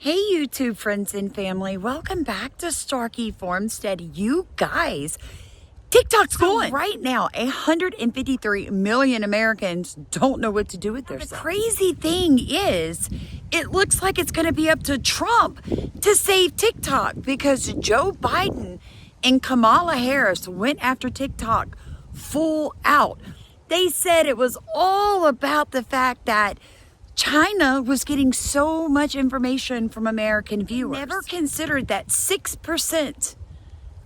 Hey YouTube friends and family, welcome back to Starkey Farmstead. You guys, TikTok's going right now. 153 million Americans don't know what to do with themselves. The crazy thing is, it looks like it's going to be up to Trump to save TikTok because Joe Biden and Kamala Harris went after TikTok full out. They said it was all about the fact that China was getting so much information from American viewers. Never considered that 6%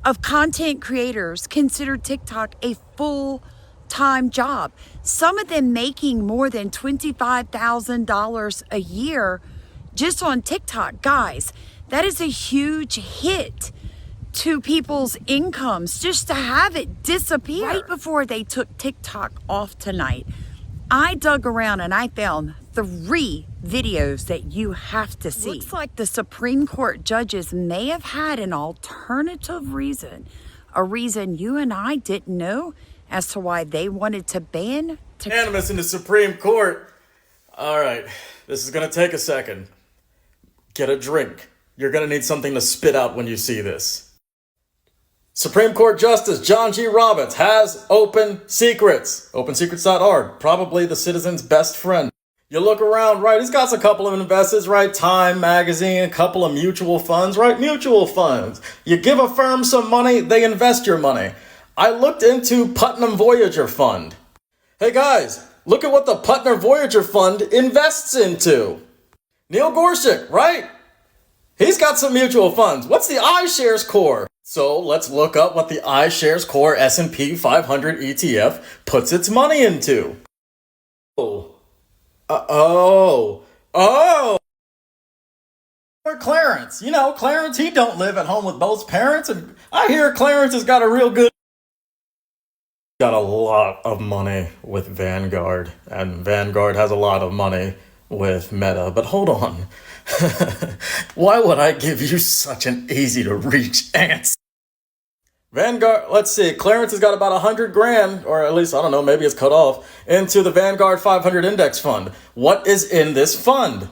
of content creators consider TikTok a full-time job. Some of them making more than $25,000 a year just on TikTok. Guys, that is a huge hit to people's incomes just to have it disappear. Right before they took TikTok off tonight, I dug around and I found 3 videos that you have to see. Looks like the Supreme Court judges may have had an alternative reason, a reason you and I didn't know as to why they wanted to ban TikTok. Unanimous in the Supreme Court. All right, this is gonna take a second. Get a drink. You're gonna need something to spit out when you see this. Supreme Court Justice John G. Roberts has open secrets. OpenSecrets.org, probably the citizen's best friend. You look around, right? He's got a couple of investors, right? Time Magazine, a couple of mutual funds, right? Mutual funds. You give a firm some money, they invest your money. I looked into Putnam Voyager Fund. Hey guys, look at what the Putnam Voyager Fund invests into. Neil Gorsuch, right? He's got some mutual funds. What's the iShares Core? So let's look up what the iShares Core S&P 500 ETF puts its money into. Clarence, Clarence, he don't live at home with both parents, and I hear Clarence has got a lot of money with Vanguard, and Vanguard has a lot of money with Meta. But hold on, why would I give you such an easy to reach answer? Vanguard, let's see, Clarence has got about 100 grand, or at least, I don't know, maybe it's cut off, into the Vanguard 500 Index Fund. What is in this fund?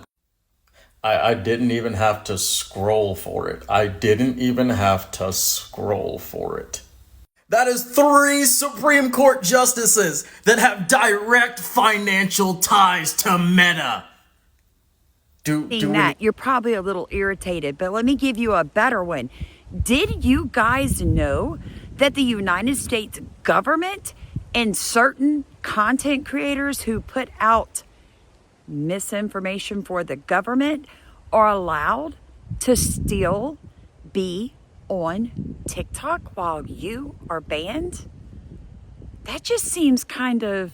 I didn't even have to scroll for it. That is 3 Supreme Court justices that have direct financial ties to Meta. You're probably a little irritated, but let me give you a better one. Did you guys know that the United States government and certain content creators who put out misinformation for the government are allowed to still be on TikTok while you are banned? That just seems kind of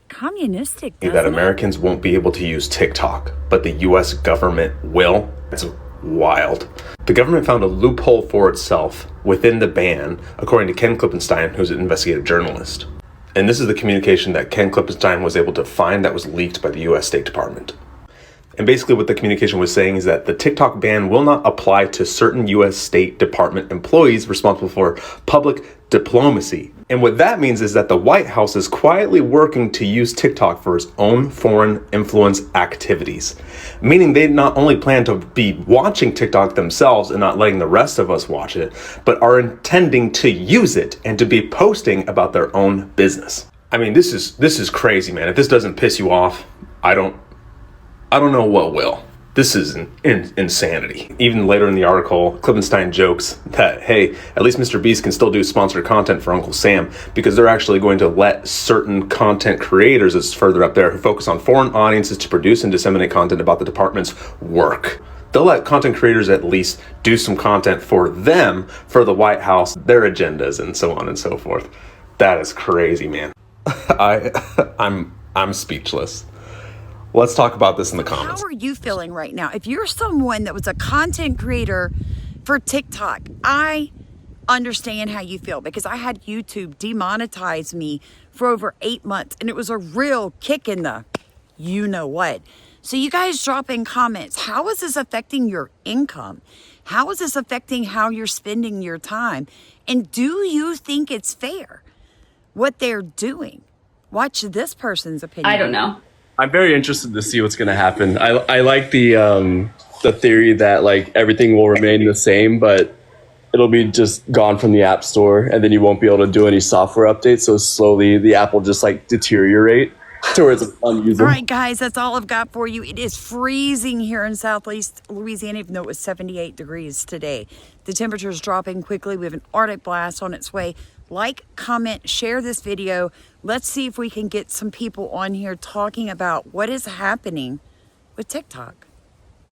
communistic, doesn't that it? Americans won't be able to use TikTok, but the US government will. It's wild. The government found a loophole for itself within the ban, according to Ken Klippenstein, who's an investigative journalist. And this is the communication that Ken Klippenstein was able to find that was leaked by the US State Department. And basically what the communication was saying is that the TikTok ban will not apply to certain US State Department employees responsible for public diplomacy. And what that means is that the White House is quietly working to use TikTok for its own foreign influence activities, meaning they not only plan to be watching TikTok themselves and not letting the rest of us watch it, but are intending to use it and to be posting about their own business. I mean, this is crazy, man. If this doesn't piss you off, I don't know what will. This is insanity. Even later in the article, Klippenstein jokes that, hey, at least Mr. Beast can still do sponsored content for Uncle Sam because they're actually going to let certain content creators, as further up there, who focus on foreign audiences to produce and disseminate content about the department's work. They'll let content creators at least do some content for them, for the White House, their agendas, and so on and so forth. That is crazy, man. I'm speechless. Let's talk about this in the comments. How are you feeling right now? If you're someone that was a content creator for TikTok, I understand how you feel because I had YouTube demonetize me for over 8 months and it was a real kick in the you know what. So you guys drop in comments. How is this affecting your income? How is this affecting how you're spending your time? And do you think it's fair what they're doing? Watch this person's opinion. I don't know. I'm very interested to see what's going to happen. I like the the theory that like everything will remain the same, but it'll be just gone from the App Store, and then you won't be able to do any software updates. So slowly the app will just like deteriorate to where it's unusable. All right, guys, that's all I've got for you. It is freezing here in Southeast Louisiana, even though it was 78 degrees today. The temperature is dropping quickly. We have an Arctic blast on its way. Like, comment, share this video. Let's see if we can get some people on here talking about what is happening with TikTok.